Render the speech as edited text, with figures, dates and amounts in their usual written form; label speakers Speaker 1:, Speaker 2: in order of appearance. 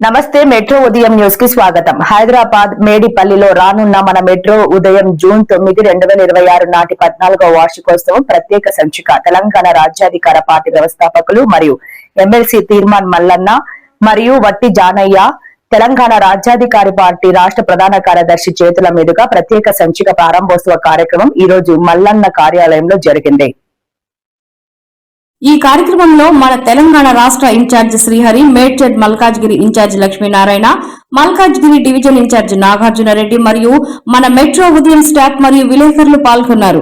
Speaker 1: నమస్తే మెట్రో ఉదయం న్యూస్ కి స్వాగతం. హైదరాబాద్ మేడిపల్లిలో రానున్న మన మెట్రో ఉదయం జూన్ 9, 2026 నాటి 14వ వార్షికోత్సవం ప్రత్యేక సంచిక. తెలంగాణ రాజ్యాధికార పార్టీ వ్యవస్థాపకులు మరియు ఎమ్మెల్సీ తీర్మాన్ మల్లన్న మరియు వట్టి జానయ్య, తెలంగాణ రాజ్యాధికారి పార్టీ రాష్ట్ర ప్రధాన కార్యదర్శి చేతుల మీదుగా ప్రత్యేక సంచిక ప్రారంభోత్సవ కార్యక్రమం ఈ రోజు మల్లన్న కార్యాలయంలో జరిగింది.
Speaker 2: ఈ కార్యక్రమంలో మన తెలంగాణ రాష్ట్ర in charge Srihari, Medchal Malkajgiri in charge Lakshminarayana, Malkajgiri division in charge Nagarjuna Reddy మరియు మన మెట్రో ఉదయం స్టాఫ్ మరియు విలేకరులు పాల్గొన్నారు.